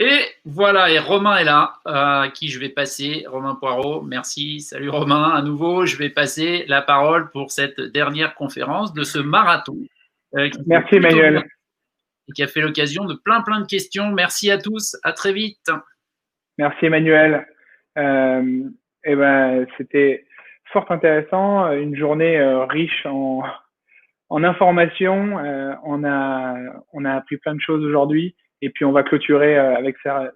Et voilà, et Romain est là, à qui je vais passer, Romain Poirot, merci, salut Romain, à nouveau, je vais passer la parole pour cette dernière conférence de ce marathon qui s'est Merci plutôt bien Emmanuel. et qui a fait l'occasion de plein de questions. Merci à tous, à très vite. Merci Emmanuel. Euh, c'était fort intéressant, une journée riche en informations. On a appris plein de choses aujourd'hui. Et puis on va clôturer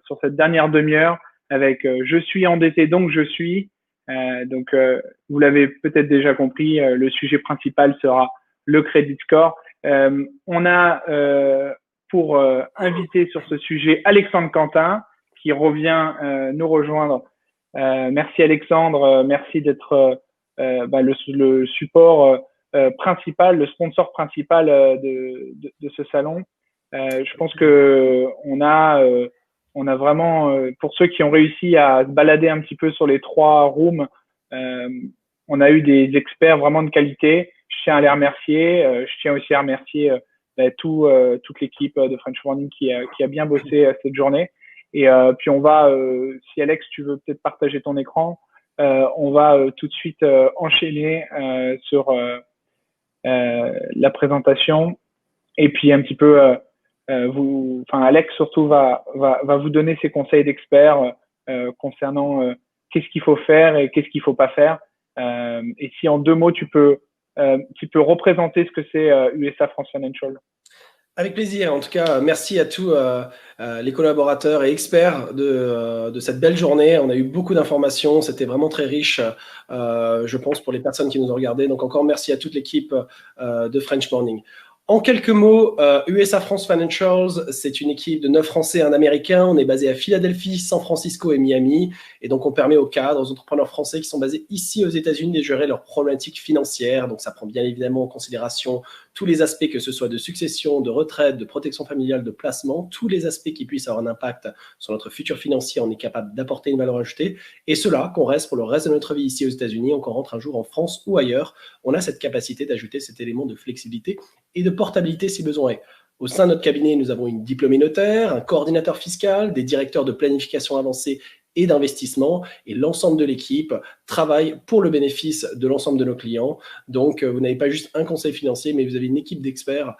sur cette dernière demi-heure avec je suis endetté donc je suis. Vous l'avez peut-être déjà compris, le sujet principal sera le credit score. On a pour inviter sur ce sujet Alexandre Quentin qui revient nous rejoindre. Merci Alexandre, merci d'être le support principal, le sponsor principal de ce salon. Je pense que on a vraiment, pour ceux qui ont réussi à se balader un petit peu sur les 3 rooms, on a eu des experts vraiment de qualité. Je tiens à les remercier. Je tiens aussi à remercier toute l'équipe de French Morning qui a bien bossé cette journée. Et puis on va, si Alex, tu veux peut-être partager ton écran, on va tout de suite enchaîner sur la présentation. Et puis un petit peu, Alex surtout va vous donner ses conseils d'expert concernant qu'est-ce qu'il faut faire et qu'est-ce qu'il faut pas faire. Et si en 2 mots tu peux représenter ce que c'est USA France Financial. Avec plaisir. En tout cas, merci à tous les collaborateurs et experts de cette belle journée. On a eu beaucoup d'informations. C'était vraiment très riche, je pense, pour les personnes qui nous ont regardé. Donc, encore merci à toute l'équipe de French Morning. En quelques mots, USA France Financials, c'est une équipe de 9 Français et un Américain. On est basé à Philadelphie, San Francisco et Miami. Et donc, on permet aux cadres, aux entrepreneurs français qui sont basés ici aux États-Unis de gérer leurs problématiques financières. Donc, ça prend bien évidemment en considération tous les aspects, que ce soit de succession, de retraite, de protection familiale, de placement, tous les aspects qui puissent avoir un impact sur notre futur financier, on est capable d'apporter une valeur ajoutée. Et cela, qu'on reste pour le reste de notre vie ici aux États-Unis, qu'on rentre un jour en France ou ailleurs, on a cette capacité d'ajouter cet élément de flexibilité et de portabilité si besoin est. Au sein de notre cabinet, nous avons une diplômée notaire, un coordinateur fiscal, des directeurs de planification avancée et d'investissement, et l'ensemble de l'équipe travaille pour le bénéfice de l'ensemble de nos clients. Donc, vous n'avez pas juste un conseil financier, mais vous avez une équipe d'experts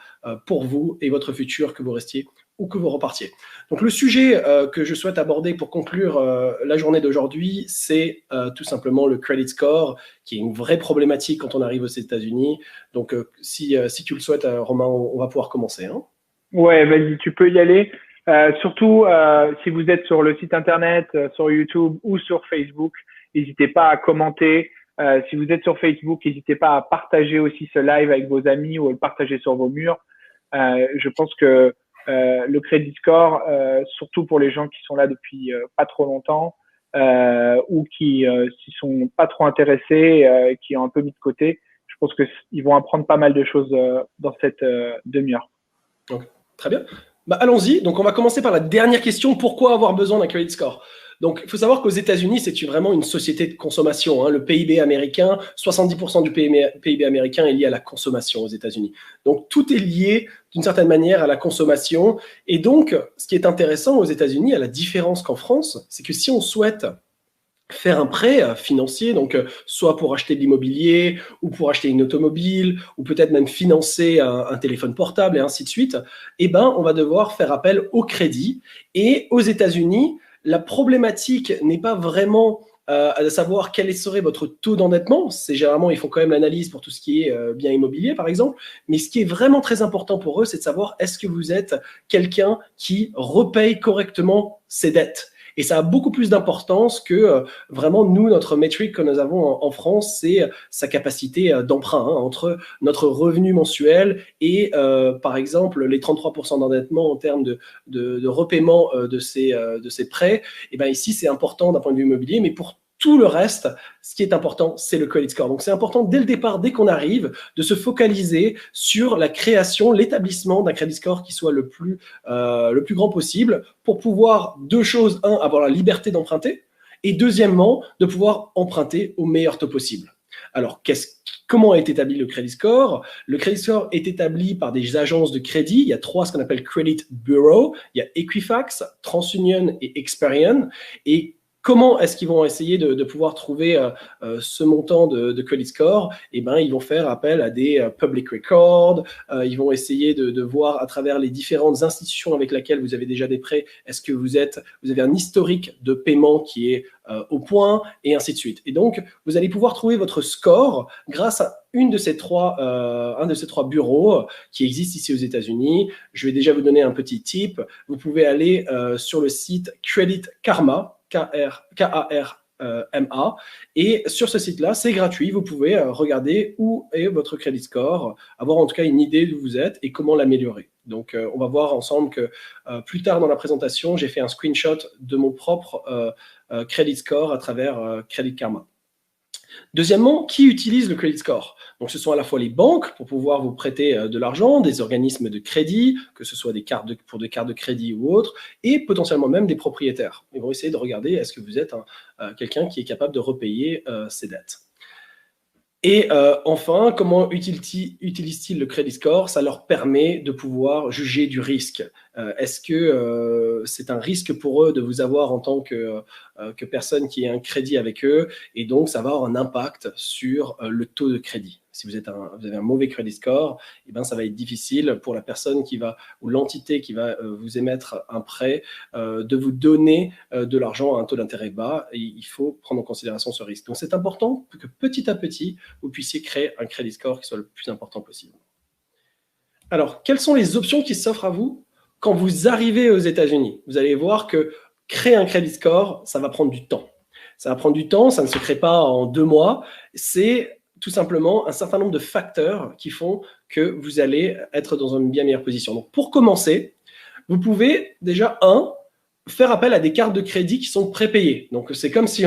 pour vous et votre futur, que vous restiez ou que vous repartiez. Donc, le sujet que je souhaite aborder pour conclure la journée d'aujourd'hui, c'est tout simplement le credit score, qui est une vraie problématique quand on arrive aux États-Unis. Donc, si tu le souhaites, Romain, on va pouvoir commencer. Hein. Ouais, vas-y, tu peux y aller. Surtout si vous êtes sur le site internet, sur YouTube ou sur Facebook, n'hésitez pas à commenter. Si vous êtes sur Facebook, n'hésitez pas à partager aussi ce live avec vos amis ou à le partager sur vos murs. Je pense que le credit score, surtout pour les gens qui sont là depuis pas trop longtemps ou qui s'y sont pas trop intéressés, qui ont un peu mis de côté, je pense que ils vont apprendre pas mal de choses dans cette demi-heure. Okay. Très bien. Bah, allons-y. Donc, on va commencer par la dernière question. Pourquoi avoir besoin d'un credit score? Donc, il faut savoir qu'aux États-Unis, c'est vraiment une société de consommation. Hein. Le PIB américain, 70% du PIB américain est lié à la consommation aux États-Unis. Donc, tout est lié d'une certaine manière à la consommation. Et donc, ce qui est intéressant aux États-Unis, à la différence qu'en France, c'est que si on souhaite faire un prêt financier, donc soit pour acheter de l'immobilier ou pour acheter une automobile ou peut-être même financer un téléphone portable et ainsi de suite, eh ben, on va devoir faire appel au crédit. Et aux États-Unis, la problématique n'est pas vraiment à savoir quel serait votre taux d'endettement. C'est généralement, ils font quand même l'analyse pour tout ce qui est bien immobilier, par exemple. Mais ce qui est vraiment très important pour eux, c'est de savoir est-ce que vous êtes quelqu'un qui repaye correctement ses dettes. Et ça a beaucoup plus d'importance que vraiment, nous, notre métrique que nous avons en France, c'est sa capacité d'emprunt entre notre revenu mensuel et, par exemple, les 33% d'endettement en termes de repaiement de ces prêts. Et ben ici, c'est important d'un point de vue immobilier, mais pour tout le reste, ce qui est important, c'est le credit score. Donc, c'est important dès le départ, dès qu'on arrive, de se focaliser sur la création, l'établissement d'un credit score qui soit le plus grand possible pour pouvoir, 2 choses. 1, avoir la liberté d'emprunter et deuxièmement, de pouvoir emprunter au meilleur taux possible. Alors, comment est établi le credit score? Le credit score est établi par des agences de crédit. Il y a 3 ce qu'on appelle Credit Bureau. Il y a Equifax, TransUnion et Experian. Et comment est-ce qu'ils vont essayer de pouvoir trouver ce montant de credit score? Eh ben, ils vont faire appel à des public records. Ils vont essayer de voir à travers les différentes institutions avec lesquelles vous avez déjà des prêts, est-ce que vous avez un historique de paiement qui est au point, et ainsi de suite. Et donc, vous allez pouvoir trouver votre score grâce à un de ces trois bureaux qui existent ici aux États-Unis. Je vais déjà vous donner un petit tip. Vous pouvez aller sur le site Credit Karma, K-A-R-M-A. Et sur ce site-là, c'est gratuit. Vous pouvez regarder où est votre credit score, avoir en tout cas une idée d'où vous êtes et comment l'améliorer. Donc, on va voir ensemble que plus tard dans la présentation, j'ai fait un screenshot de mon propre credit score à travers Credit Karma. Deuxièmement, qui utilise le credit score? Donc, ce sont à la fois les banques pour pouvoir vous prêter de l'argent, des organismes de crédit, que ce soit pour des cartes de crédit ou autres, et potentiellement même des propriétaires. Ils vont essayer de regarder est-ce que vous êtes quelqu'un qui est capable de repayer ses dettes. Et enfin, comment utilisent-ils le credit score? Ça leur permet de pouvoir juger du risque. Est-ce que c'est un risque pour eux de vous avoir en tant que personne qui a un crédit avec eux? Et donc, ça va avoir un impact sur le taux de crédit. Si vous avez un mauvais credit score, eh ben, ça va être difficile pour la personne ou l'entité qui va vous émettre un prêt de vous donner de l'argent à un taux d'intérêt bas. Et il faut prendre en considération ce risque. Donc, c'est important que petit à petit, vous puissiez créer un credit score qui soit le plus important possible. Alors, quelles sont les options qui s'offrent à vous quand vous arrivez aux États-Unis? Vous allez voir que créer un credit score, ça va prendre du temps. Ça va prendre du temps, ça ne se crée pas en 2 mois. C'est tout simplement un certain nombre de facteurs qui font que vous allez être dans une bien meilleure position. Donc, pour commencer, vous pouvez déjà, faire appel à des cartes de crédit qui sont prépayées. Donc, c'est comme si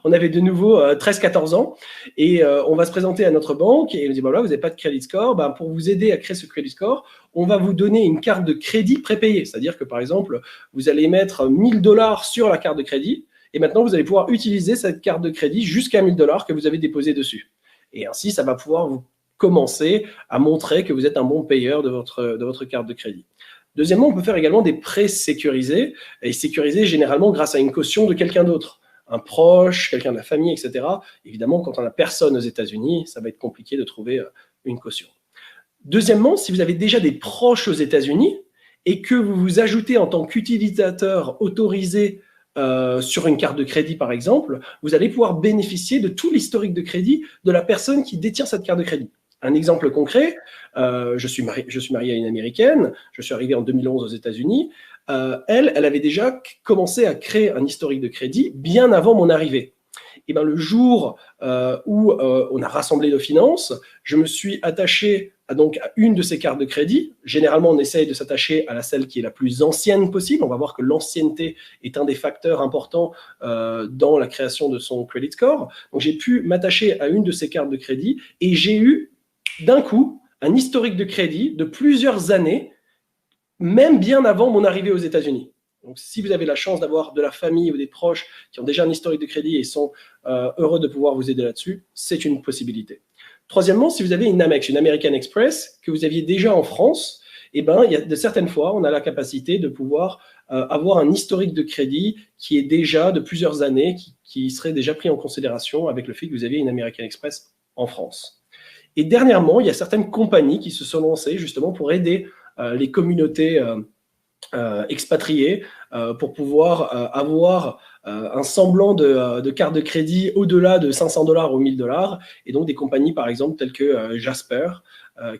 on avait de nouveau 13-14 ans et on va se présenter à notre banque et on dit, voilà, vous n'avez pas de credit score. Ben, pour vous aider à créer ce credit score, on va vous donner une carte de crédit prépayée. C'est-à-dire que, par exemple, vous allez mettre $1000 sur la carte de crédit et maintenant, vous allez pouvoir utiliser cette carte de crédit jusqu'à $1000 que vous avez déposé dessus. Et ainsi, ça va pouvoir vous commencer à montrer que vous êtes un bon payeur de votre carte de crédit. Deuxièmement, on peut faire également des prêts sécurisés, et sécurisés généralement grâce à une caution de quelqu'un d'autre, un proche, quelqu'un de la famille, etc. Évidemment, quand on n'a personne aux États-Unis, ça va être compliqué de trouver une caution. Deuxièmement, si vous avez déjà des proches aux États-Unis et que vous vous ajoutez en tant qu'utilisateur autorisé sur une carte de crédit, par exemple, vous allez pouvoir bénéficier de tout l'historique de crédit de la personne qui détient cette carte de crédit. Un exemple concret, je suis marié à une Américaine, je suis arrivé en 2011 aux États-Unis. Elle avait déjà commencé à créer un historique de crédit bien avant mon arrivée. Et ben, le jour où on a rassemblé nos finances, je me suis attaché à une de ces cartes de crédit. Généralement, on essaye de s'attacher à celle qui est la plus ancienne possible. On va voir que l'ancienneté est un des facteurs importants dans la création de son credit score. Donc, j'ai pu m'attacher à une de ces cartes de crédit et j'ai eu d'un coup un historique de crédit de plusieurs années, même bien avant mon arrivée aux États-Unis. Donc, si vous avez la chance d'avoir de la famille ou des proches qui ont déjà un historique de crédit et sont heureux de pouvoir vous aider là-dessus, c'est une possibilité. Troisièmement, si vous avez une Amex, une American Express, que vous aviez déjà en France, eh ben, il y a de certaines fois, on a la capacité de pouvoir avoir un historique de crédit qui est déjà de plusieurs années, qui serait déjà pris en considération avec le fait que vous aviez une American Express en France. Et dernièrement, il y a certaines compagnies qui se sont lancées justement pour aider les communautés expatriés pour pouvoir avoir un semblant de carte de crédit au-delà de $500 ou $1000, et donc des compagnies par exemple telles que Jasper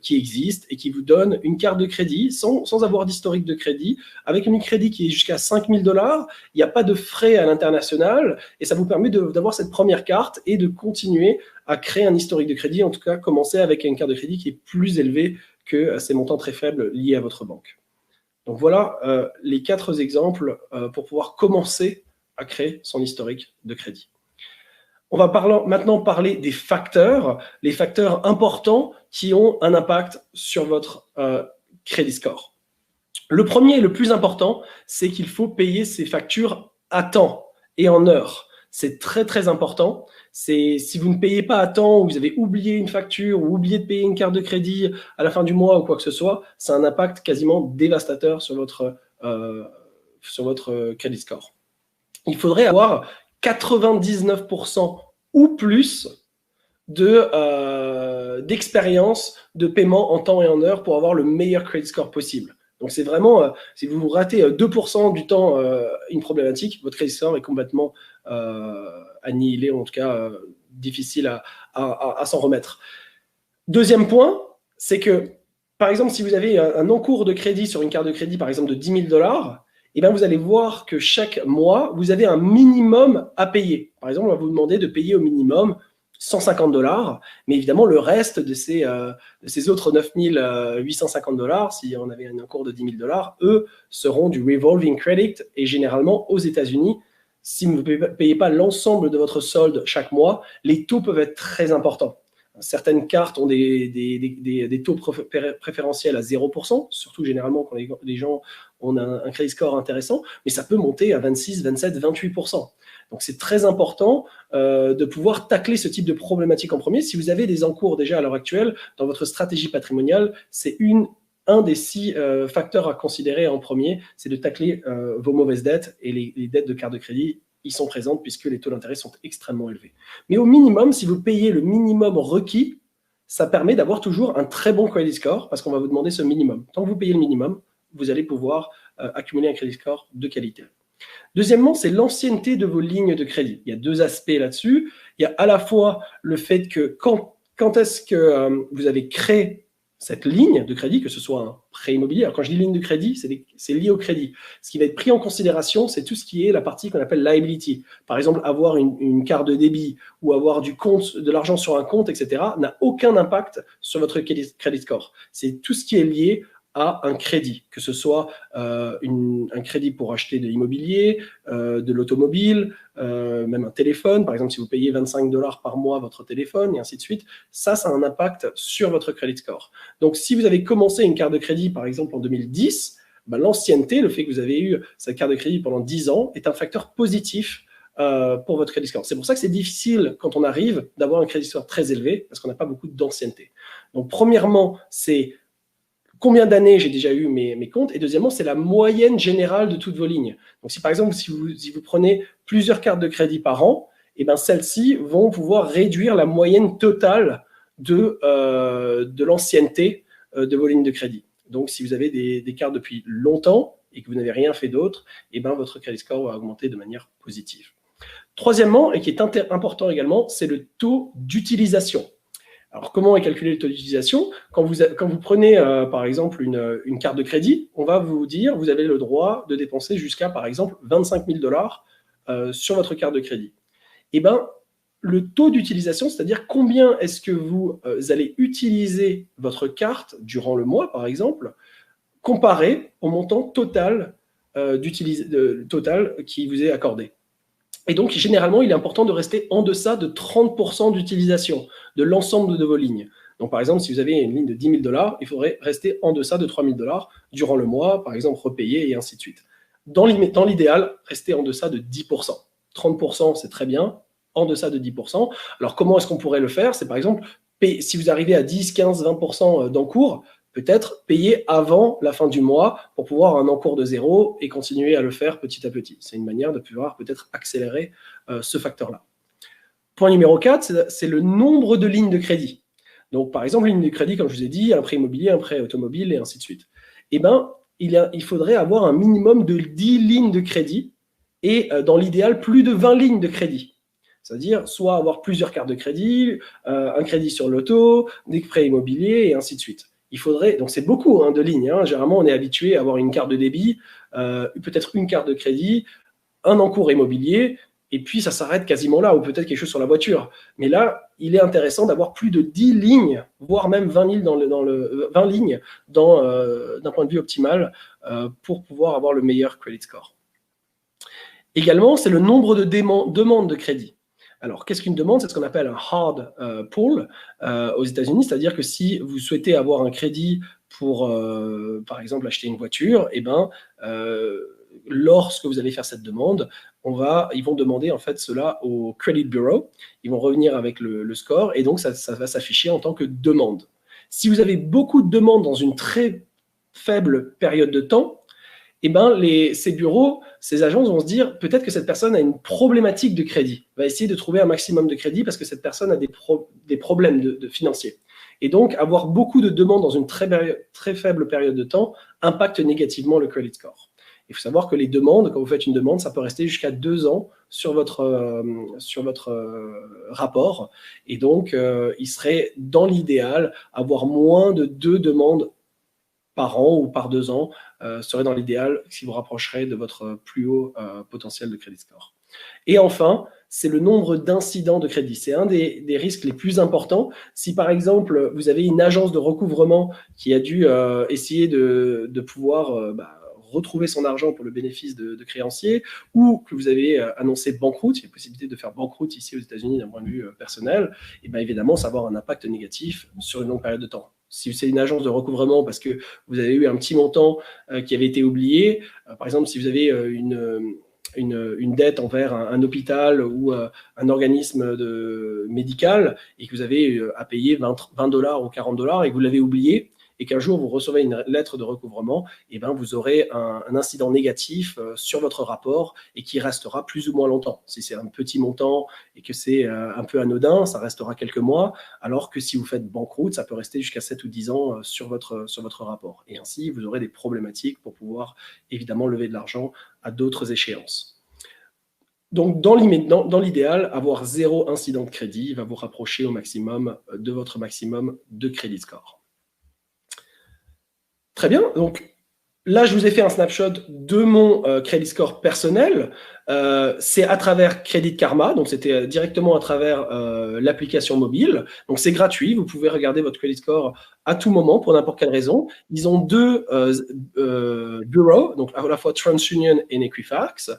qui existent et qui vous donnent une carte de crédit sans avoir d'historique de crédit, avec une crédit qui est jusqu'à $5000. Il n'y a pas de frais à l'international et ça vous permet d'avoir cette première carte et de continuer à créer un historique de crédit, en tout cas commencer avec une carte de crédit qui est plus élevée que ces montants très faibles liés à votre banque. Donc voilà les 4 exemples pour pouvoir commencer à créer son historique de crédit. On va maintenant parler des facteurs, les facteurs importants qui ont un impact sur votre credit score. Le premier et le plus important, c'est qu'il faut payer ses factures à temps et en heure. c'est très, très important. Si vous ne payez pas à temps, ou vous avez oublié une facture, ou oublié de payer une carte de crédit à la fin du mois, ou quoi que ce soit, ça a un impact quasiment dévastateur sur votre credit score. Il faudrait avoir 99% ou plus d'expérience de paiement en temps et en heure pour avoir le meilleur credit score possible. Donc, c'est vraiment, si vous ratez 2% du temps une problématique, votre credit score est complètement annihilé, en tout cas difficile à s'en remettre. Deuxième point, c'est que, par exemple, si vous avez un encours de crédit sur une carte de crédit, par exemple, de 10 000 $, eh bien, vous allez voir que chaque mois, vous avez un minimum à payer. Par exemple, on va vous demander de payer au minimum 150 $, mais évidemment, le reste de ces autres 9 850 $, si on avait un encours de 10 000 $, eux seront du revolving credit. Et généralement, aux États-Unis, si vous ne payez pas l'ensemble de votre solde chaque mois, les taux peuvent être très importants. Certaines cartes ont des taux préférentiels à 0%, surtout généralement quand les gens ont un credit score intéressant, mais ça peut monter à 26, 27, 28%. Donc, c'est très important de pouvoir tacler ce type de problématique en premier. Si vous avez des encours déjà à l'heure actuelle, dans votre stratégie patrimoniale, c'est un des 6 facteurs à considérer en premier, c'est de tacler vos mauvaises dettes, et les dettes de carte de crédit ils sont présentes puisque les taux d'intérêt sont extrêmement élevés. Mais au minimum, si vous payez le minimum requis, ça permet d'avoir toujours un très bon credit score parce qu'on va vous demander ce minimum. Tant que vous payez le minimum, vous allez pouvoir accumuler un credit score de qualité. Deuxièmement, c'est l'ancienneté de vos lignes de crédit. Il y a 2 aspects là-dessus. Il y a à la fois le fait que quand est-ce que vous avez créé cette ligne de crédit, que ce soit un prêt immobilier. Alors, quand je dis ligne de crédit, c'est lié au crédit. Ce qui va être pris en considération, c'est tout ce qui est la partie qu'on appelle liability. Par exemple, avoir une carte de débit ou avoir de l'argent sur un compte, etc., n'a aucun impact sur votre credit score. C'est tout ce qui est lié à un crédit, que ce soit un crédit pour acheter de l'immobilier, de l'automobile, même un téléphone. Par exemple, si vous payez 25 $ par mois votre téléphone, et ainsi de suite, ça a un impact sur votre credit score. Donc, si vous avez commencé une carte de crédit, par exemple, en 2010, l'ancienneté, le fait que vous avez eu cette carte de crédit pendant 10 ans, est un facteur positif pour votre credit score. C'est pour ça que c'est difficile, quand on arrive, d'avoir un credit score très élevé, parce qu'on n'a pas beaucoup d'ancienneté. Donc, premièrement, c'est combien d'années j'ai déjà eu mes comptes, et deuxièmement, c'est la moyenne générale de toutes vos lignes. Donc, si par exemple, si vous prenez plusieurs cartes de crédit par an, eh ben, celles-ci vont pouvoir réduire la moyenne totale de l'ancienneté de vos lignes de crédit. Donc, si vous avez des cartes depuis longtemps et que vous n'avez rien fait d'autre, eh ben, votre credit score va augmenter de manière positive. Troisièmement, et qui est important également, c'est le taux d'utilisation. Alors, comment est calculé le taux d'utilisation ? Quand vous prenez, par exemple, une carte de crédit, on va vous dire, vous avez le droit de dépenser jusqu'à, par exemple, 25 000 $ sur votre carte de crédit. Eh bien, le taux d'utilisation, c'est-à-dire combien est-ce que vous allez utiliser votre carte durant le mois, par exemple, comparé au montant total qui vous est accordé. Et donc, généralement, il est important de rester en deçà de 30% d'utilisation de l'ensemble de vos lignes. Donc, par exemple, si vous avez une ligne de 10 000 $, il faudrait rester en deçà de 3 000 $ durant le mois, par exemple, repayer et ainsi de suite. Dans l'idéal, rester en deçà de 10%. 30%, c'est très bien. En deçà de 10%. Alors, comment est-ce qu'on pourrait le faire ? C'est par exemple, si vous arrivez à 10, 15, 20% d'encours, peut-être payer avant la fin du mois pour pouvoir un encours de 0 et continuer à le faire petit à petit. C'est une manière de pouvoir peut-être accélérer ce facteur-là. Point numéro 4, c'est le nombre de lignes de crédit. Donc, par exemple, une ligne de crédit, comme je vous ai dit, un prêt immobilier, un prêt automobile et ainsi de suite. Eh bien, il faudrait avoir un minimum de 10 lignes de crédit et dans l'idéal, plus de 20 lignes de crédit. C'est-à-dire soit avoir plusieurs cartes de crédit, un crédit sur l'auto, des prêts immobiliers et ainsi de suite. Il faudrait, donc c'est beaucoup de lignes. Généralement, on est habitué à avoir une carte de débit, peut-être une carte de crédit, un encours immobilier, et puis ça s'arrête quasiment là, ou peut-être quelque chose sur la voiture. Mais là, il est intéressant d'avoir plus de 10 lignes, voire même 20 lignes d'un point de vue optimal pour pouvoir avoir le meilleur credit score. Également, c'est le nombre de demandes de crédit. Alors, qu'est-ce qu'une demande ? C'est ce qu'on appelle un hard pull aux États-Unis, c'est-à-dire que si vous souhaitez avoir un crédit pour, par exemple, acheter une voiture, eh ben, lorsque vous allez faire cette demande, ils vont demander en fait cela au Credit Bureau. Ils vont revenir avec le score et donc ça va s'afficher en tant que demande. Si vous avez beaucoup de demandes dans une très faible période de temps, eh ben ces bureaux, ces agences vont se dire peut-être que cette personne a une problématique de crédit, va essayer de trouver un maximum de crédit parce que cette personne a des problèmes de financiers. Et donc, avoir beaucoup de demandes dans une très faible période de temps impacte négativement le credit score. Il faut savoir que les demandes, quand vous faites une demande, ça peut rester jusqu'à 2 ans sur votre rapport. Et donc, il serait dans l'idéal, avoir moins de 2 demandes par an ou par 2 ans serait dans l'idéal si vous rapprocherez de votre plus haut potentiel de credit score. Et enfin, c'est le nombre d'incidents de crédit. C'est un des risques les plus importants. Si par exemple, vous avez une agence de recouvrement qui a dû essayer de pouvoir retrouver son argent pour le bénéfice de créanciers, ou que vous avez annoncé banqueroute, il y a possibilité de faire banqueroute ici aux États-Unis d'un point de vue personnel, et bien évidemment, ça va avoir un impact négatif sur une longue période de temps. Si c'est une agence de recouvrement parce que vous avez eu un petit montant qui avait été oublié, par exemple, si vous avez une dette envers un hôpital ou un organisme médical et que vous avez à payer $20 ou $40 et que vous l'avez oublié, et qu'un jour vous recevez une lettre de recouvrement, et ben vous aurez un incident négatif sur votre rapport et qui restera plus ou moins longtemps. Si c'est un petit montant et que c'est un peu anodin, ça restera quelques mois, alors que si vous faites banqueroute, ça peut rester jusqu'à 7 ou 10 ans sur votre rapport. Et ainsi, vous aurez des problématiques pour pouvoir évidemment lever de l'argent à d'autres échéances. Donc, dans l'idéal, avoir 0 incident de crédit va vous rapprocher au maximum de votre maximum de credit score. Très bien, donc là, je vous ai fait un snapshot de mon credit score personnel. C'est à travers Credit Karma, donc c'était directement à travers l'application mobile. Donc c'est gratuit, vous pouvez regarder votre credit score à tout moment pour n'importe quelle raison. Ils ont 2 bureaux, donc à la fois TransUnion et Equifax.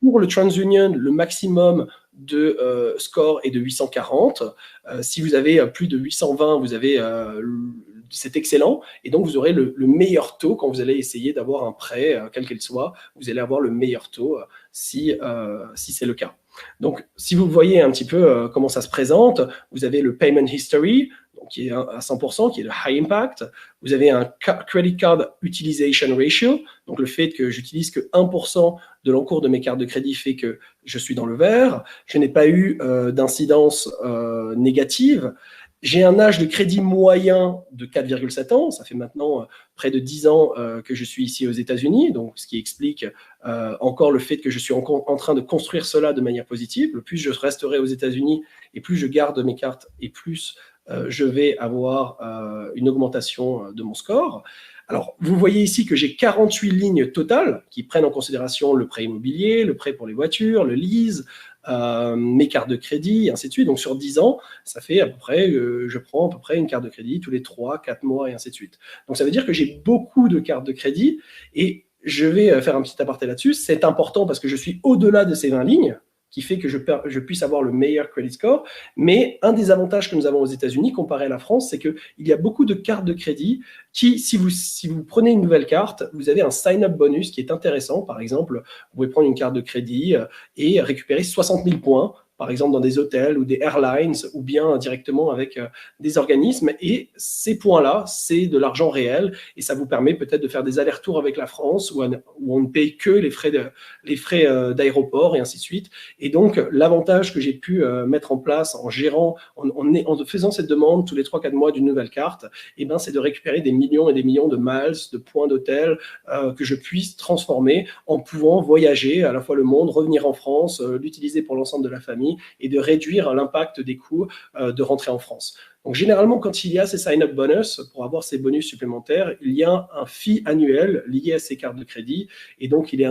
Pour le TransUnion, le maximum de score est de 840. Si vous avez plus de 820, vous avez c'est excellent, et donc vous aurez le meilleur taux quand vous allez essayer d'avoir un prêt, quel qu'il soit, vous allez avoir le meilleur taux si c'est le cas. Donc, si vous voyez un petit peu comment ça se présente, vous avez le payment history, donc qui est à 100%, qui est le high impact. Vous avez un credit card utilization ratio, donc le fait que j'utilise que 1% de l'encours de mes cartes de crédit fait que je suis dans le vert. Je n'ai pas eu d'incidence négative. J'ai un âge de crédit moyen de 4,7 ans. Ça fait maintenant près de 10 ans que je suis ici aux États-Unis, donc ce qui explique encore le fait que je suis en train de construire cela de manière positive. Le plus je resterai aux États-Unis et plus je garde mes cartes et plus je vais avoir une augmentation de mon score. Alors, vous voyez ici que j'ai 48 lignes totales qui prennent en considération le prêt immobilier, le prêt pour les voitures, le lease, mes cartes de crédit, et ainsi de suite. Donc, sur 10 ans, ça fait à peu près, je prends à peu près une carte de crédit tous les 3-4 mois, et ainsi de suite. Donc, ça veut dire que j'ai beaucoup de cartes de crédit, et je vais faire un petit aparté là-dessus. C'est important parce que je suis au-delà de ces 20 lignes, qui fait que je puisse avoir le meilleur credit score. Mais un des avantages que nous avons aux États-Unis, comparé à la France, c'est qu'il y a beaucoup de cartes de crédit qui, si vous prenez une nouvelle carte, vous avez un sign-up bonus qui est intéressant. Par exemple, vous pouvez prendre une carte de crédit et récupérer 60 000 points, par exemple dans des hôtels ou des airlines, ou bien directement avec des organismes. Et ces points-là, c'est de l'argent réel, et ça vous permet peut-être de faire des allers-retours avec la France, où on ne paye que les frais d'aéroport, et ainsi de suite. Et donc, l'avantage que j'ai pu mettre en place en gérant, en faisant cette demande tous les 3-4 mois d'une nouvelle carte, eh ben, c'est de récupérer des millions et des millions de miles, de points d'hôtel que je puisse transformer en pouvant voyager à la fois le monde, revenir en France, l'utiliser pour l'ensemble de la famille, et de réduire l'impact des coûts de rentrer en France. Donc, généralement, quand il y a ces sign-up bonus, pour avoir ces bonus supplémentaires, il y a un fee annuel lié à ces cartes de crédit, et donc il est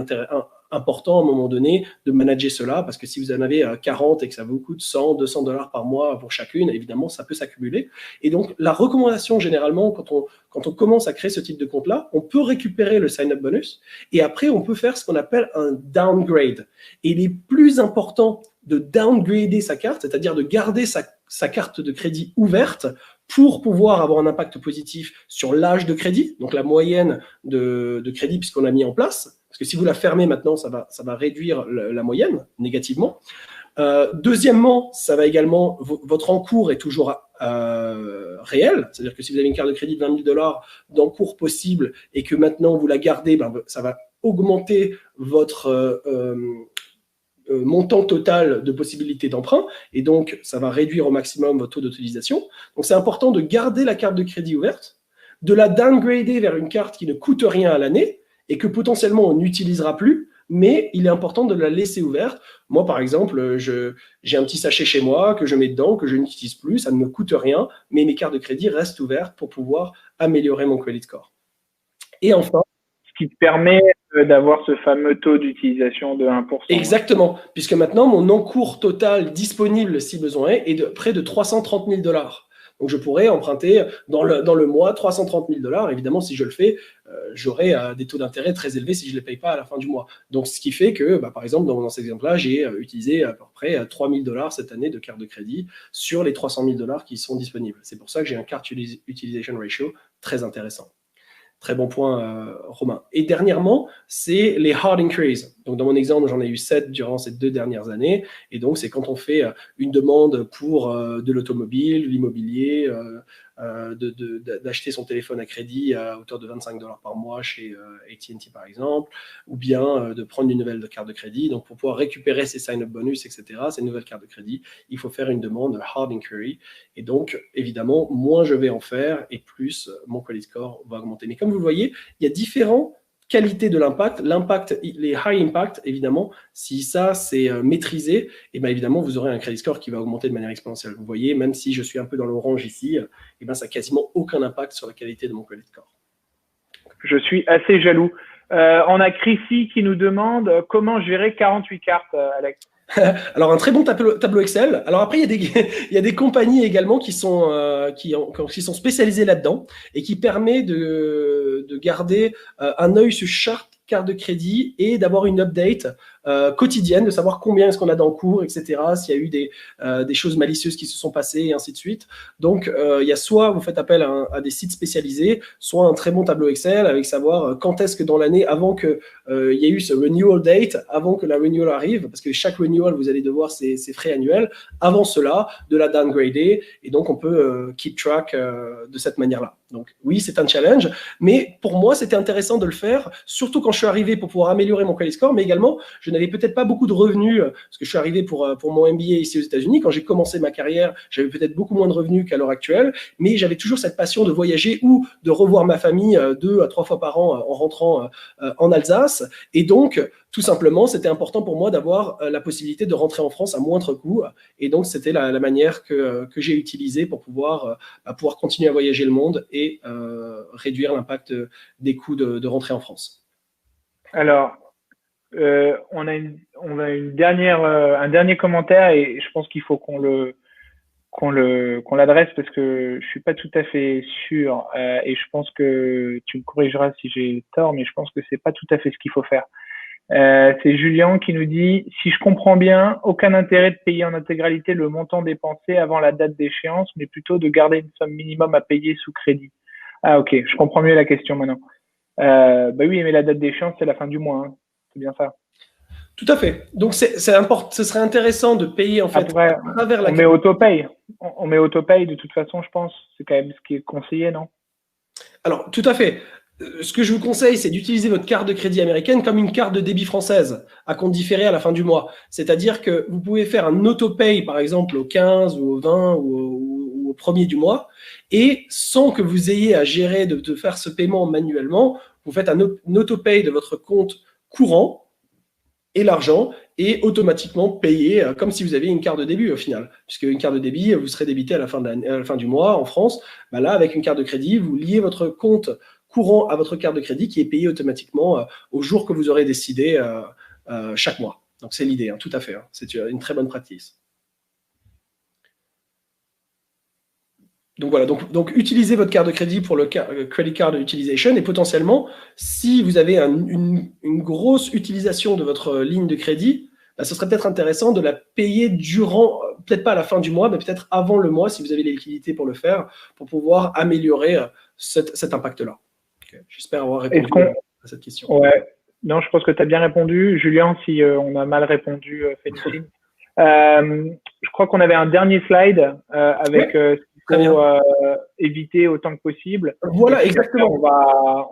important à un moment donné de manager cela, parce que si vous en avez 40 et que ça vous coûte 100, 200 $ par mois pour chacune, évidemment, ça peut s'accumuler. Et donc, la recommandation, généralement, quand on commence à créer ce type de compte-là, on peut récupérer le sign-up bonus, et après, on peut faire ce qu'on appelle un downgrade. Et il est plus important de downgrader sa carte, c'est-à-dire de garder sa carte de crédit ouverte pour pouvoir avoir un impact positif sur l'âge de crédit, donc la moyenne de crédit puisqu'on a mis en place, Parce que si vous la fermez maintenant, ça va réduire la moyenne négativement. Deuxièmement, ça va également, votre encours est toujours réel. C'est-à-dire que si vous avez une carte de crédit de 20 000 $ d'encours possible et que maintenant vous la gardez, ça va augmenter votre montant total de possibilités d'emprunt et donc ça va réduire au maximum votre taux d'utilisation. Donc c'est important de garder la carte de crédit ouverte, de la downgrader vers une carte qui ne coûte rien à l'année et que potentiellement on n'utilisera plus, mais il est important de la laisser ouverte. Moi, par exemple, j'ai un petit sachet chez moi que je mets dedans, que je n'utilise plus, ça ne me coûte rien, mais mes cartes de crédit restent ouvertes pour pouvoir améliorer mon credit score. Et enfin, ce qui te permet d'avoir ce fameux taux d'utilisation de 1%. Exactement, puisque maintenant, mon encours total disponible, si besoin est de près de 330 000 $. Donc, je pourrais emprunter dans le mois 330 000 $. Évidemment, si je le fais, j'aurai des taux d'intérêt très élevés si je ne les paye pas à la fin du mois. Donc, ce qui fait que, par exemple, dans cet exemple-là, j'ai utilisé à peu près 3 000 $ cette année de carte de crédit sur les 300 000 $ qui sont disponibles. C'est pour ça que j'ai un card utilisation ratio très intéressant. Très bon point, Romain. Et dernièrement, c'est les hard inquiries. Donc, dans mon exemple, j'en ai eu 7 durant ces 2 dernières années. Et donc, c'est quand on fait une demande pour de l'automobile, l'immobilier, d'acheter son téléphone à crédit à hauteur de 25 $ par mois chez AT&T, par exemple, ou bien de prendre une nouvelle carte de crédit. Donc, pour pouvoir récupérer ces sign-up bonus, etc., ces nouvelles cartes de crédit, il faut faire une demande hard inquiry. Et donc, évidemment, moins je vais en faire et plus mon credit score va augmenter. Mais comme vous le voyez, il y a différentes qualités de l'impact. L'impact, les high impact, évidemment, si ça c'est maîtrisé, et bien évidemment, vous aurez un credit score qui va augmenter de manière exponentielle. Vous voyez, même si je suis un peu dans l'orange ici, et bien ça n'a quasiment aucun impact sur la qualité de mon credit score. Je suis assez jaloux. On a Chrissy qui nous demande comment gérer 48 cartes, Alex. Alors, un très bon tableau Excel. Alors après, il y a des compagnies également qui sont spécialisées là-dedans et qui permet de garder un œil sur chaque carte de crédit et d'avoir une update quotidienne, de savoir combien est-ce qu'on a d'encours, etc., s'il y a eu des choses malicieuses qui se sont passées et ainsi de suite. Donc, il y a soit vous faites appel à des sites spécialisés, soit un très bon tableau Excel avec savoir quand est-ce que dans l'année, avant qu'il y ait eu ce renewal date, avant que la renewal arrive, parce que chaque renewal, vous allez devoir ses frais annuels, avant cela, de la downgrader, et donc on peut keep track de cette manière-là. Donc oui, c'est un challenge, mais pour moi, c'était intéressant de le faire, surtout quand je suis arrivé pour pouvoir améliorer mon credit score, mais également, je n'avais peut-être pas beaucoup de revenus, parce que je suis arrivé pour mon MBA ici aux États-Unis. Quand j'ai commencé ma carrière, j'avais peut-être beaucoup moins de revenus qu'à l'heure actuelle, mais j'avais toujours cette passion de voyager ou de revoir ma famille 2 à 3 fois par an en rentrant en Alsace. Et donc, tout simplement, c'était important pour moi d'avoir la possibilité de rentrer en France à moindre coût. Et donc, c'était la manière que j'ai utilisée pour pouvoir continuer à voyager le monde et réduire l'impact des coûts de rentrer en France. Alors, on a un dernier commentaire et je pense qu'il faut qu'on l'adresse parce que je suis pas tout à fait sûr et je pense que tu me corrigeras si j'ai tort, mais je pense que c'est pas tout à fait ce qu'il faut faire. C'est Julien qui nous dit « Si je comprends bien, aucun intérêt de payer en intégralité le montant dépensé avant la date d'échéance, mais plutôt de garder une somme minimum à payer sous crédit. » Ah ok, je comprends mieux la question maintenant. Bah oui, mais la date d'échéance, c'est la fin du mois. Hein. C'est bien ça. Tout à fait. Donc, ce serait intéressant de payer en fait après, à travers la... On met autopay. On met autopay de toute façon, je pense. C'est quand même ce qui est conseillé, non? Alors, tout à fait. Ce que je vous conseille, c'est d'utiliser votre carte de crédit américaine comme une carte de débit française, à compte différé à la fin du mois. C'est-à-dire que vous pouvez faire un autopay, par exemple, au 15 ou au 20 ou au 1er du mois, et sans que vous ayez à gérer de faire ce paiement manuellement, vous faites un autopay de votre compte courant et l'argent est automatiquement payé comme si vous aviez une carte de débit au final. Puisque une carte de débit, vous serez débité à la fin du mois en France. Bah là, avec une carte de crédit, vous liez votre compte courant à votre carte de crédit qui est payée automatiquement au jour que vous aurez décidé chaque mois. Donc c'est l'idée, hein, tout à fait. Hein. C'est une très bonne pratique. Donc voilà, donc utilisez votre carte de crédit pour le credit card utilisation et potentiellement, si vous avez une grosse utilisation de votre ligne de crédit, bah, ce serait peut-être intéressant de la payer durant, peut-être pas à la fin du mois, mais peut-être avant le mois si vous avez les liquidités pour le faire, pour pouvoir améliorer cet impact-là. Okay. J'espère avoir répondu à cette question. Ouais. Non, je pense que tu as bien répondu. Julien, si on a mal répondu, fais-nous signe. Je crois qu'on avait un dernier slide avec ce qu'il faut éviter autant que possible. Voilà, exactement.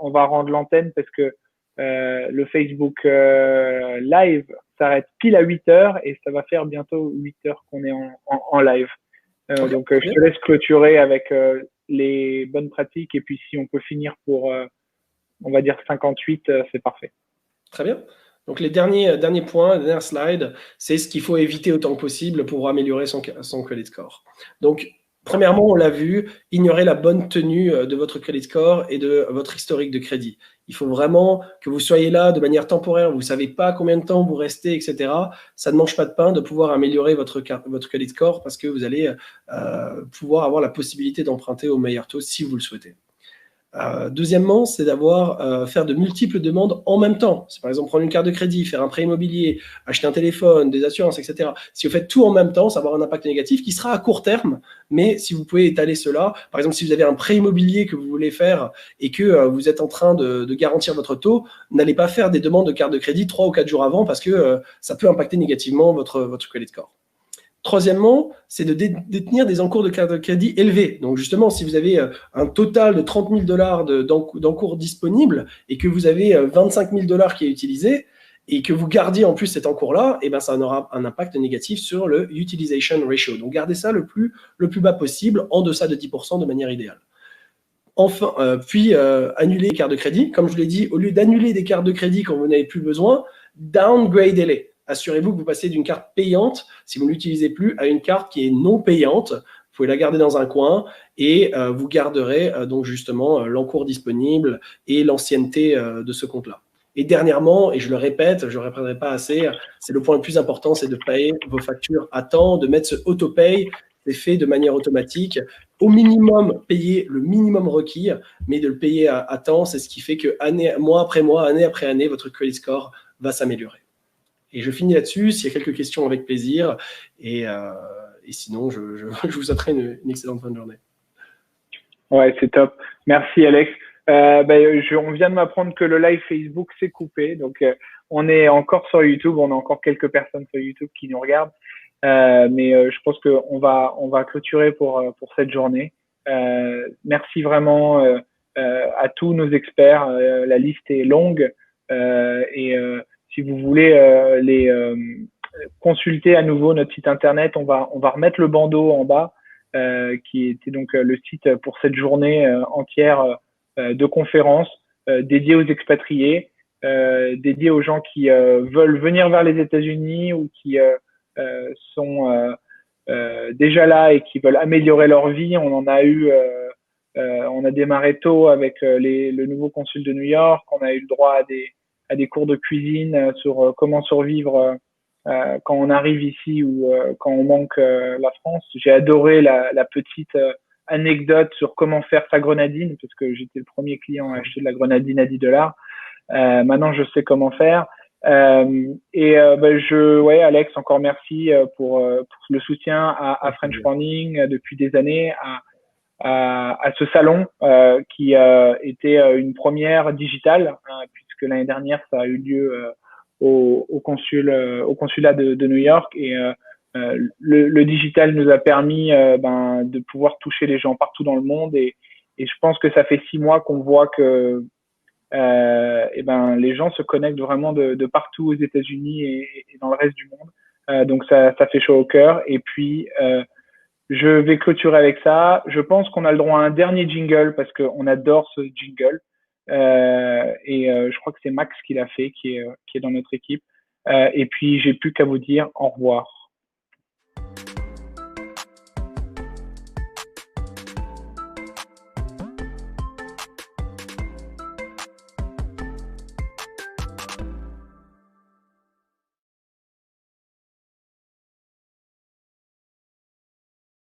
On va rendre l'antenne parce que le Facebook live s'arrête pile à 8 heures et ça va faire bientôt 8 heures qu'on est en live. Donc, je te laisse clôturer avec les bonnes pratiques et puis si on peut finir pour, on va dire 58, c'est parfait. Très bien. Donc, les derniers points, les dernières slides, c'est ce qu'il faut éviter autant que possible pour améliorer son credit score. Donc, premièrement, on l'a vu, ignorer la bonne tenue de votre credit score et de votre historique de crédit. Il faut vraiment que vous soyez là de manière temporaire, vous ne savez pas combien de temps vous restez, etc. Ça ne mange pas de pain de pouvoir améliorer votre credit score parce que vous allez pouvoir avoir la possibilité d'emprunter au meilleur taux si vous le souhaitez. Deuxièmement, c'est faire de multiples demandes en même temps. C'est par exemple prendre une carte de crédit, faire un prêt immobilier, acheter un téléphone, des assurances, etc. Si vous faites tout en même temps, ça va avoir un impact négatif qui sera à court terme, mais si vous pouvez étaler cela, par exemple, si vous avez un prêt immobilier que vous voulez faire et que vous êtes en train de garantir votre taux, n'allez pas faire des demandes de carte de crédit 3 ou 4 jours avant parce que ça peut impacter négativement votre credit score. Troisièmement, c'est de détenir des encours de carte de crédit élevés. Donc justement, si vous avez un total de 30 000 $ d'encours disponibles et que vous avez 25 000 $ qui est utilisé et que vous gardiez en plus cet encours-là, eh ben, ça aura un impact négatif sur le utilisation ratio. Donc gardez ça le plus bas possible, en deçà de 10% de manière idéale. Enfin, puis annuler les cartes de crédit. Comme je vous l'ai dit, au lieu d'annuler des cartes de crédit quand vous n'avez plus besoin, downgradez-les. Assurez-vous que vous passez d'une carte payante, si vous ne l'utilisez plus, à une carte qui est non payante. Vous pouvez la garder dans un coin et vous garderez donc justement l'encours disponible et l'ancienneté de ce compte-là. Et dernièrement, et je le répète, je ne le répéterai pas assez, c'est le point le plus important, c'est de payer vos factures à temps, de mettre ce auto-pay, c'est fait de manière automatique. Au minimum, payer le minimum requis, mais de le payer à temps, c'est ce qui fait que mois après mois, année après année, votre credit score va s'améliorer. Et je finis là-dessus. S'il y a quelques questions, avec plaisir. Et sinon, je vous souhaiterai une excellente fin de journée. Ouais, c'est top. Merci, Alex. On vient de m'apprendre que le live Facebook s'est coupé. Donc, on est encore sur YouTube. On a encore quelques personnes sur YouTube qui nous regardent. Mais je pense qu'on va clôturer pour cette journée. Merci vraiment à tous nos experts. La liste est longue. Si vous voulez consulter à nouveau notre site internet, on va remettre le bandeau en bas, qui était donc le site pour cette journée entière de conférences dédiée aux expatriés, dédiée aux gens qui veulent venir vers les États-Unis ou qui sont déjà là et qui veulent améliorer leur vie. On en a eu, on a démarré tôt avec le nouveau consul de New York. On a eu le droit à des cours de cuisine sur comment survivre quand on arrive ici ou quand on manque la France. J'ai adoré la petite anecdote sur comment faire sa grenadine, parce que j'étais le premier client à acheter de la grenadine à 10 $. Maintenant, je sais comment faire. Alex, encore merci pour le soutien à French Morning depuis des années, à ce salon qui était une première digitale, puisque l'année dernière ça a eu lieu au consulat de New York, et le digital nous a permis de pouvoir toucher les gens partout dans le monde, et je pense que ça fait 6 mois qu'on voit que les gens se connectent vraiment de partout aux États-Unis et dans le reste du monde. Donc ça fait chaud au cœur. Et puis je vais clôturer avec ça. Je pense qu'on a le droit à un dernier jingle parce qu'on adore ce jingle. Je crois que c'est Max qui l'a fait, qui est dans notre équipe. Et puis j'ai plus qu'à vous dire au revoir.